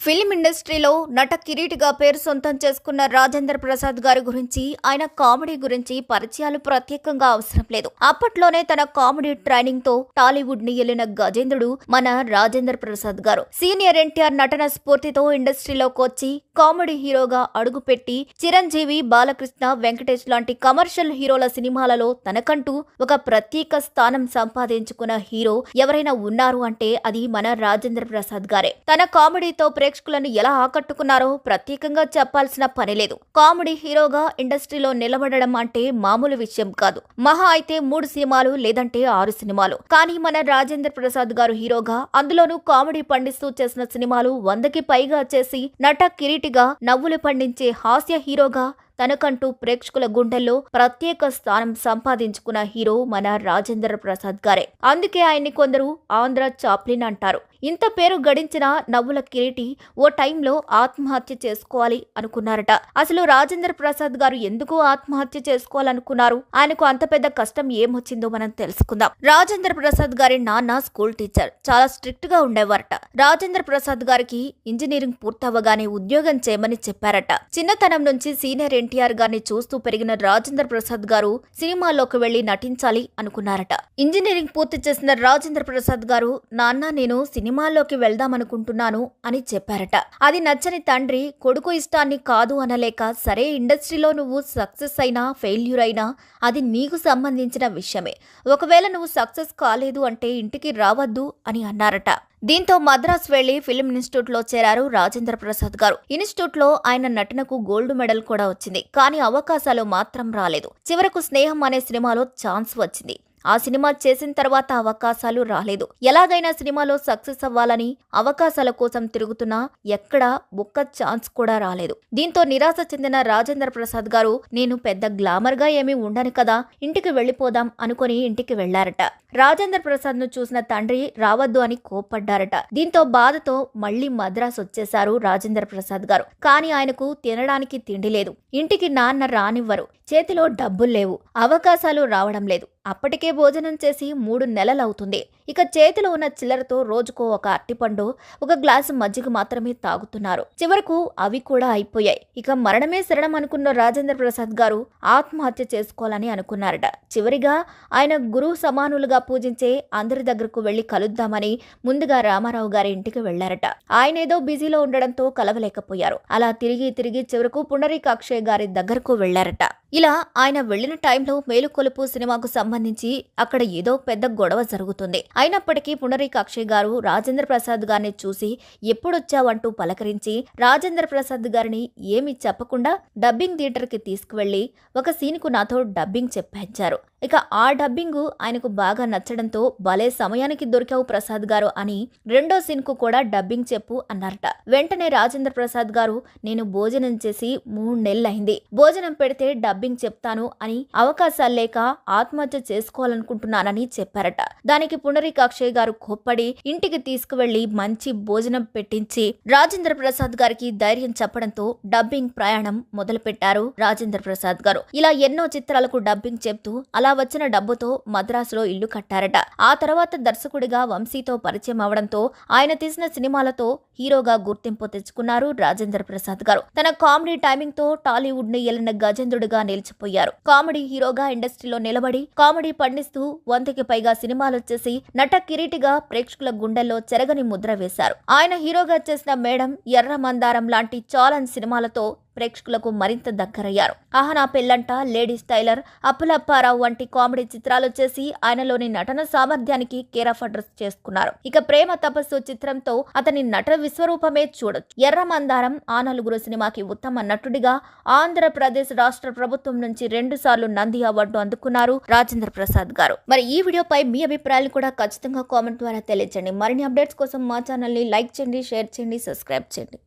Film ఇండస్ట్రీలో నట కిరీటిగా పేరు సొంతం చేసుకున్న రాజేంద్ర ప్రసాద్ గారి గురించి, ఆయన కామెడీ గురించి పరిచయాలు ప్రత్యేకంగా అవసరం లేదు. అప్పట్లోనే తన కామెడీ ట్రైనింగ్ తో టాలీవుడ్ ని ఏలిన గజేంద్రుడు మన రాజేంద్ర ప్రసాద్ గారు. సీనియర్ ఎన్టీఆర్ నటన స్ఫూర్తితో ఇండస్ట్రీలోకి వచ్చి కామెడీ హీరోగా అడుగుపెట్టి చిరంజీవి, బాలకృష్ణ, వెంకటేష్ లాంటి కమర్షియల్ హీరోల సినిమాలలో తనకంటూ ఒక ప్రత్యేక స్థానం సంపాదించుకున్న హీరో ఎవరైనా ఉన్నారు అంటే అది మన రాజేంద్ర ప్రసాద్ గారే. తన కామెడీతో ప్రేక్షకులను ఎలా ఆకట్టుకున్నారో ప్రత్యేకంగా చెప్పాల్సిన పని లేదు. కామెడీ హీరోగా ఇండస్ట్రీలో నిలబడడం అంటే మామూలు విషయం కాదు. మహా అయితే 3 సినిమాలు లేదంటే 6 సినిమాలు. కానీ మన రాజేంద్ర ప్రసాద్ గారు హీరోగా, అందులోనూ కామెడీ పండిస్తూ చేసిన సినిమాలు 100కి పైగా చేసి నట కిరీటిగా నవ్వులు పండించే హాస్య హీరోగా తనకంటూ ప్రేక్షకుల గుండెల్లో ప్రత్యేక స్థానం సంపాదించుకున్న హీరో మన రాజేంద్ర ప్రసాద్ గారే. అందుకే ఆయన్ని కొందరు ఆంధ్ర చాప్లిన్ అంటారు. ఇంత పేరు గడించిన నవ్వుల కిరీటి ఓ టైంలో ఆత్మహత్య చేసుకోవాలి అనుకున్నారట. అసలు రాజేంద్ర ప్రసాద్ గారు ఎందుకు ఆత్మహత్య చేసుకోవాలనుకున్నారు? ఆయనకు అంత పెద్ద కష్టం ఏమొచ్చిందో మనం తెలుసుకుందాం. రాజేంద్ర ప్రసాద్ గారి నాన్న స్కూల్ టీచర్, చాలా స్ట్రిక్ట్ గా ఉండేవారట. రాజేంద్ర ప్రసాద్ గారికి ఇంజనీరింగ్ పూర్తవగానే ఉద్యోగం చేయమని చెప్పారట. చిన్నతనం నుంచి సీనియర్ ఎన్టీఆర్ గారిని చూస్తూ పెరిగిన రాజేంద్ర ప్రసాద్ గారు సినిమాల్లోకి వెళ్లి నటించాలి అనుకున్నారట. ఇంజనీరింగ్ పూర్తి చేసిన రాజేంద్ర ప్రసాద్ గారు, నాన్న నేను సినిమాల్లోకి వెళ్దామనుకుంటున్నాను అని చెప్పారట. అది నచ్చని తండ్రి కొడుకు ఇష్టాన్ని కాదు అనలేక, సరే ఇండస్ట్రీలో నువ్వు సక్సెస్ అయినా ఫెయిల్యూర్ అయినా అది నీకు సంబంధించిన విషయమే, ఒకవేళ నువ్వు సక్సెస్ కాలేదు అంటే ఇంటికి రావద్దు అని అన్నారట. దీంతో మద్రాస్ వెళ్లి ఫిల్మ్ ఇన్స్టిట్యూట్ లో చేరారు రాజేంద్ర ప్రసాద్ గారు. ఇన్స్టిట్యూట్ లో ఆయన నటనకు గోల్డ్ మెడల్ కూడా వచ్చింది. కానీ అవకాశాలు మాత్రం రాలేదు. చివరకు స్నేహం అనే సినిమాలో ఛాన్స్ వచ్చింది. ఆ సినిమా చేసిన తర్వాత అవకాశాలు రాలేదు. ఎలాగైనా సినిమాలో సక్సెస్ అవ్వాలని అవకాశాల కోసం తిరుగుతున్నా ఎక్కడా ఒక్క ఛాన్స్ కూడా రాలేదు. దీంతో నిరాశ చెందిన రాజేంద్ర ప్రసాద్ గారు, నేను పెద్ద గ్లామర్ గా ఏమీ ఉండను కదా, ఇంటికి వెళ్లిపోదాం అనుకుని ఇంటికి వెళ్లారట. రాజేంద్ర ప్రసాద్ ను చూసిన తండ్రి రావద్దు అని కోప్పడ్డారట. దీంతో బాధతో మళ్లీ మద్రాస్ వచ్చేశారు రాజేంద్ర ప్రసాద్ గారు. కానీ ఆయనకు తినడానికి తిండి లేదు. ఇంటికి నాన్న రానివ్వరు. చేతిలో డబ్బులు లేవు. అవకాశాలు రావడం లేదు. అప్పటికే భోజనం చేసి 3 నెలలవుతుంది. ఇక చేతిలో ఉన్న చిల్లరతో రోజుకో ఒక అట్టిపండు, ఒక గ్లాసు మజ్జిగ మాత్రమే తాగుతున్నారు. చివరకు అవి కూడా అయిపోయాయి. ఇక మరణమే శరణం అనుకున్న రాజేంద్ర ప్రసాద్ గారు ఆత్మహత్య చేసుకోవాలని అనుకున్నారట. చివరిగా ఆయన గురువు సమానులుగా పూజించే అందరి దగ్గరకు వెళ్లి కలుద్దామని ముందుగా రామారావు గారి ఇంటికి వెళ్లారట. ఆయన ఏదో బిజీలో ఉండడంతో కలవలేకపోయారు. అలా తిరిగి చివరకు పుండరీకాక్షయ్య గారి దగ్గరకు వెళ్లారట. ఇలా ఆయన వెళ్లిన టైంలో మేలుకొలుపు సినిమాకు సంబంధించి అక్కడ ఏదో పెద్ద గొడవ జరుగుతుంది. అయినప్పటికీ పుండరీకాక్షయ్య గారు రాజేంద్ర ప్రసాద్ గారిని చూసి ఎప్పుడొచ్చావంటూ పలకరించి రాజేంద్ర ప్రసాద్ గారిని ఏమీ చెప్పకుండా డబ్బింగ్ థియేటర్ కి తీసుకువెళ్లి ఒక సీన్కు నాతో డబ్బింగ్ చెప్పించారు. ఇక ఆ డబ్బింగ్ ఆయనకు బాగా నచ్చడంతో, భలే సమయానికి దొరికావు ప్రసాద్ గారు అని రెండో సీన్ కు కూడా డబ్బింగ్ చెప్పు అన్నారట. వెంటనే రాజేంద్ర ప్రసాద్ గారు, నేను భోజనం చేసి 3 నెలలైంది, భోజనం పెడితే డబ్బింగ్ చెప్తాను అని, అవకాశాలు లేక ఆత్మహత్య చేసుకోవాలనుకుంటున్నానని చెప్పారట. దానికి పుండరీకాక్షయ్య గారు కోప్పడి ఇంటికి తీసుకువెళ్లి మంచి భోజనం పెట్టించి రాజేంద్ర ప్రసాద్ గారికి ధైర్యం చెప్పడంతో డబ్బింగ్ ప్రయాణం మొదలు పెట్టారు రాజేంద్ర ప్రసాద్ గారు. ఇలా ఎన్నో చిత్రాలకు డబ్బింగ్ చెప్తూ అలా వచ్చిన డబ్బుతో మద్రాసులో ఇల్లు కట్టారట. ఆ తర్వాత దర్శకుడిగా వంశీతో పరిచయం అవడంతో ఆయన తీసిన సినిమాలతో హీరోగా గుర్తింపు తెచ్చుకున్నారు రాజేంద్ర ప్రసాద్ గారు. తన కామెడీ టైమింగ్ తో టాలీవుడ్ ని ఏలిన గజేంద్రుడిగా నిలిచిపోయారు. కామెడీ హీరోగా ఇండస్ట్రీలో నిలబడి కామెడీ పండిస్తూ 100కి పైగా సినిమాలు చేసి నట కిరీటిగా ప్రేక్షకుల గుండెల్లో చెరగని ముద్ర వేశారు. ఆయన హీరోగా చేసిన మేడం, ఎర్ర మందారం లాంటి ఛాలెంజ్ సినిమాలతో ప్రేక్షకులకు మరింత దగ్గరయ్యారు. ఆహనా పెళ్లంట, లేడీస్ టైలర్, అప్పులప్పారావు వంటి కామెడీ చిత్రాలు చేసి ఆయనలోని నటన సామర్థ్యానికి కేర్ ఆఫ్ అడ్రస్ చేసుకున్నారు. ఇక ప్రేమ తపస్సు చిత్రంతో అతని నటన విశ్వరూపమే చూడొచ్చు. ఎర్ర మందారం, ఆ నలుగురు సినిమాకి ఉత్తమ నటుడిగా ఆంధ్రప్రదేశ్ రాష్ట్ర ప్రభుత్వం నుంచి 2 సార్లు నంది అవార్డు అందుకున్నారు రాజేంద్ర ప్రసాద్ గారు. మరి ఈ వీడియోపై మీ అభిప్రాయాలు కూడా ఖచ్చితంగా కామెంట్ ద్వారా తెలియజేయండి. మరిన్ని అప్డేట్స్ కోసం మా ఛానల్ ని లైక్ చేయండి, షేర్ చేయండి, సబ్స్క్రైబ్ చేయండి.